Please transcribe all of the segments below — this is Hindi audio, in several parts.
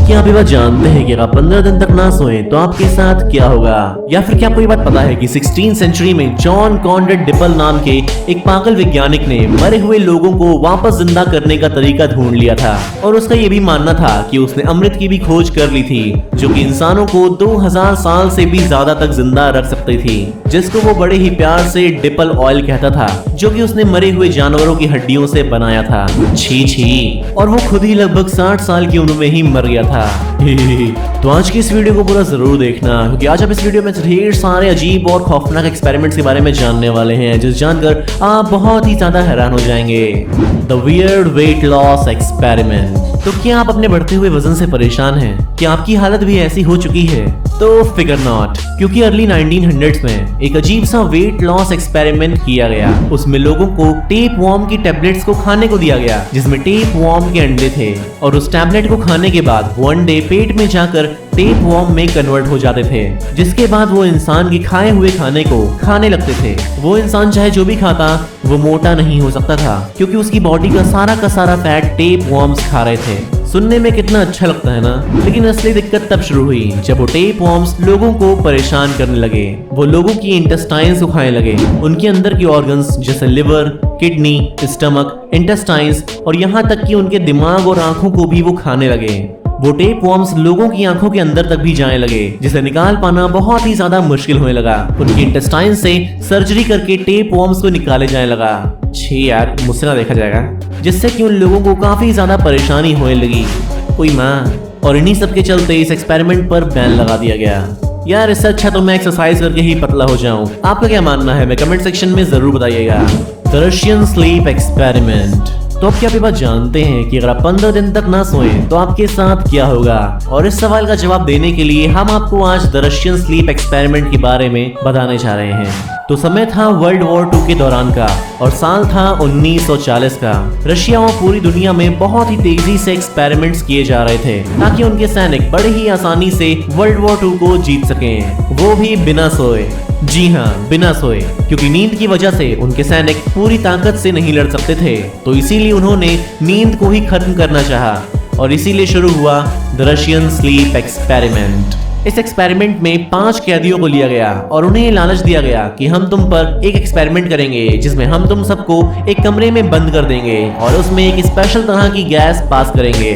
क्या आप ये बात जानते हैं कि अगर आप 15 दिन तक ना सोएं तो आपके साथ क्या होगा? या फिर क्या आपको ये बात पता है कि 16th सेंचुरी में जॉन कॉनरेड डिपल नाम के एक पागल वैज्ञानिक ने मरे हुए लोगों को वापस जिंदा करने का तरीका ढूंढ लिया था और उसका ये भी मानना था कि उसने अमृत की भी खोज कर ली थी जो कि इंसानों को 2000 साल से भी ज्यादा तक जिंदा रख सकती थी, जिसको वो बड़े ही प्यार से डिपल ऑयल कहता था, जो कि उसने मरे हुए जानवरों की हड्डियों से बनाया था। छी छी। और वो खुद ही लगभग 60 साल की उम्र में ही मर गया था। तो आज की इस वीडियो को पूरा जरूर देखना, क्योंकि आज आप इस वीडियो में ढेर सारे अजीब और खौफनाक एक्सपेरिमेंट्स के बारे में जानने वाले हैं, जिस जानकर आप बहुत ही ज्यादा हैरान हो जाएंगे। The weird weight loss experiment. तो क्या आप अपने बढ़ते हुए वजन से परेशान हैं? क्या आपकी हालत भी ऐसी हो चुकी है? तो फिकर नॉट, क्योंकि अर्ली 1900s में एक अजीब सा वेट लॉस एक्सपेरिमेंट किया गया। उसमें लोगों को टेप वॉर्म की टैबलेट्स को खाने को दिया गया, जिसमें टेप वॉर्म के अंडे थे, और उस टैबलेट को खाने के बाद वो अंडे पेट में जाकर टेप वॉर्म में कन्वर्ट हो जाते थे, जिसके बाद वो इंसान के खाए हुए खाने को खाने लगते थे। वो इंसान चाहे जो भी खाता वो मोटा नहीं हो सकता था, क्योंकि उसकी बॉडी का सारा फैट टेप वॉर्म्स खा रहे थे। सुनने में कितना अच्छा लगता है ना, लेकिन असली दिक्कत तब शुरू हुई जब वो टेप वॉर्म्स लोगों को परेशान करने लगे। वो लोगों की इंटेस्टाइन्स को खाने लगे, उनके अंदर की ऑर्गन्स जैसे लिवर, किडनी, स्टमक, इंटेस्टाइन्स और यहाँ तक कि उनके दिमाग और आंखों को भी वो खाने लगे। वो टेप वॉर्म्स लोगों की आंखों के अंदर तक भी जाने लगे, जिसे निकाल पाना बहुत ही ज्यादा मुश्किल होने लगा। उनकी इंटेस्टाइन से सर्जरी करके टेप वॉर्म्स को निकाले जाने लगा। छी यार, मुझसे ना देखा जाएगा। जिससे कि उन लोगों को काफी ज्यादा परेशानी होने लगी। कोई माँ। और इन्हीं सब के चलते इस एक्सपेरिमेंट पर बैन लगा दिया गया। यार, इससे अच्छा तो मैं एक्सरसाइज करके ही पतला हो जाऊं। आपका क्या मानना है? मैं कमेंट सेक्शन में जरूर बताइएगा। The Russian sleep experiment. तो अब क्या आप ये बात जानते हैं कि अगर आप 15 दिन तक ना सोएं तो आपके साथ क्या होगा? और इस सवाल का जवाब देने के लिए हम आपको आज द रशियन स्लीप एक्सपेरिमेंट के बारे में बताने जा रहे हैं। तो समय था वर्ल्ड वॉर 2 के दौरान का और साल था 1940 का। रशिया और पूरी दुनिया में बहुत ही तेजी से एक्सपेरिमेंट्स किए जा रहे थे ताकि उनके सैनिक बड़े ही आसानी से वर्ल्ड वॉर 2 को जीत सकें, वो भी बिना सोए। जी हाँ, बिना सोए, क्योंकि नींद की वजह से उनके सैनिक पूरी ताकत से नहीं लड़ सकते थे। तो इसीलिए उन्होंने नींद को ही खत्म करना चाहा और इसीलिए शुरू हुआ द रशियन स्लीप एक्सपेरिमेंट। इस एक्सपेरिमेंट में 5 कैदियों को लिया गया और उन्हें लालच दिया गया कि हम तुम पर एक एक्सपेरिमेंट करेंगे जिसमें हम तुम सबको एक कमरे में बंद कर देंगे और उसमें एक स्पेशल तरह की गैस पास करेंगे।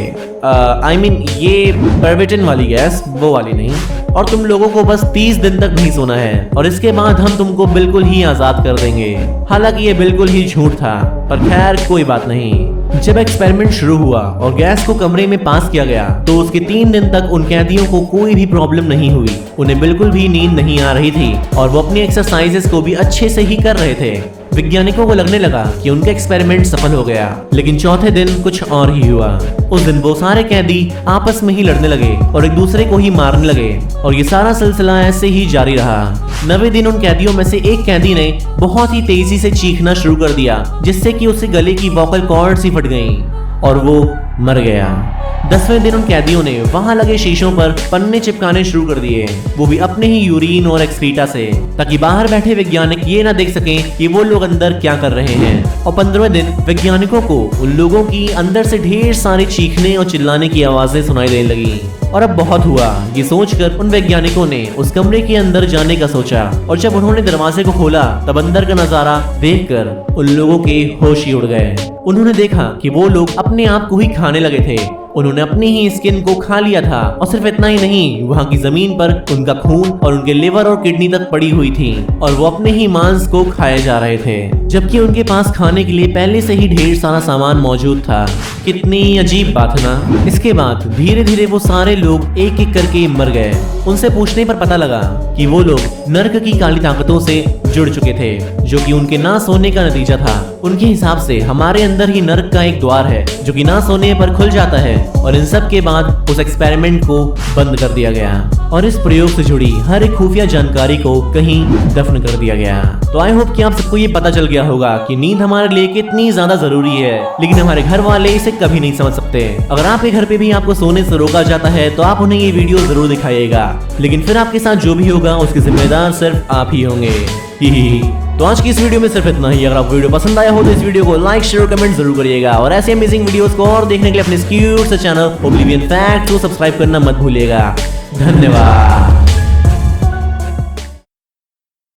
ये परविटन वाली गैस, वो वाली नहीं। और तुम लोगों को बस 30 दिन तक नहीं सोना है और इसके बाद हम तुमको बिल्कुल ही आजाद कर देंगे। हालांकि ये बिल्कुल ही झूठ था, पर खैर कोई बात नहीं। जब एक्सपेरिमेंट शुरू हुआ और गैस को कमरे में पास किया गया तो उसके 3 दिन तक उन कैदियों को कोई भी प्रॉब्लम नहीं हुई। उन्हें बिल्कुल भी नींद नहीं आ रही थी और वो अपनी एक्सरसाइजेस को भी अच्छे से ही कर रहे थे। वैज्ञानिकों को लगने लगा कि उनका एक्सपेरिमेंट सफल हो गया, लेकिन चौथे दिन कुछ और ही हुआ। उस दिन वो सारे कैदी आपस में ही लड़ने लगे और एक दूसरे को ही मारने लगे और ये सारा सिलसिला ऐसे ही जारी रहा। 9वें दिन उन कैदियों में से एक कैदी ने बहुत ही तेजी से चीखना शुरू कर दिया, जिससे कि उसके गले की वोकल कॉर्ड्स ही फट गईं और वो मर गया। 10वें दिन उन कैदियों ने वहां लगे शीशों पर पन्ने चिपकाने शुरू कर दिए, वो भी अपने ही यूरिन और एक्सक्रीटा से, ताकि बाहर बैठे वैज्ञानिक ये ना देख सकें कि वो लोग अंदर क्या कर रहे हैं। और 15वें दिन वैज्ञानिकों को उन लोगों की अंदर से ढेर सारी चीखने और चिल्लाने की आवाजें सुनाई देने लगी। और अब बहुत हुआ, ये सोचकर उन वैज्ञानिकों ने उस कमरे के अंदर जाने का सोचा और जब उन्होंने दरवाजे को खोला तब अंदर का नजारा देखकर उन लोगों के होश ही उड़ गए। उन्होंने देखा कि वो लोग अपने आप को ही खाने लगे थे। उन्होंने अपनी ही स्किन को खा लिया था और सिर्फ इतना ही नहीं, वहाँ की जमीन पर उनका खून और उनके लिवर और किडनी तक पड़ी हुई थी और वो अपने ही मांस को खाए जा रहे थे, जबकि उनके पास खाने के लिए पहले से ही ढेर सारा सामान मौजूद था। कितनी अजीब बात है ना। इसके बाद धीरे धीरे वो सारे लोग एक एक करके मर गए। उनसे पूछने पर पता लगा कि वो लोग नर्क की काली ताकतों से जुड़ चुके थे, जो कि उनके ना सोने का नतीजा था। उनके हिसाब से हमारे अंदर ही नर्क का एक द्वार है जो कि ना सोने पर खुल जाता है और इन सब के बाद उस एक्सपेरिमेंट को बंद कर दिया गया और इस प्रयोग से जुड़ी हर एक खुफिया जानकारी को कहीं दफन कर दिया गया। तो आई होप कि आप सबको ये पता चल गया होगा कि नींद हमारे लिए कितनी ज्यादा जरूरी है, लेकिन हमारे घर वाले इसे कभी नहीं समझ सकते। अगर आपके घर पे भी आपको सोने से रोका जाता है तो आप उन्हें ये वीडियो जरूर दिखाइएगा, लेकिन फिर आपके साथ जो भी होगा उसके जिम्मेदार सिर्फ आप ही होंगे। तो आज की इस वीडियो में सिर्फ इतना ही। अगर आपको वीडियो पसंद आया हो तो इस वीडियो को लाइक शेयर और कमेंट जरूर करिएगा और ऐसे अमेजिंग वीडियोस को और देखने के लिए अपने क्यूट से चैनल ओब्लिवियन फैक्ट्स को सब्सक्राइब करना मत भूलिएगा। धन्यवाद।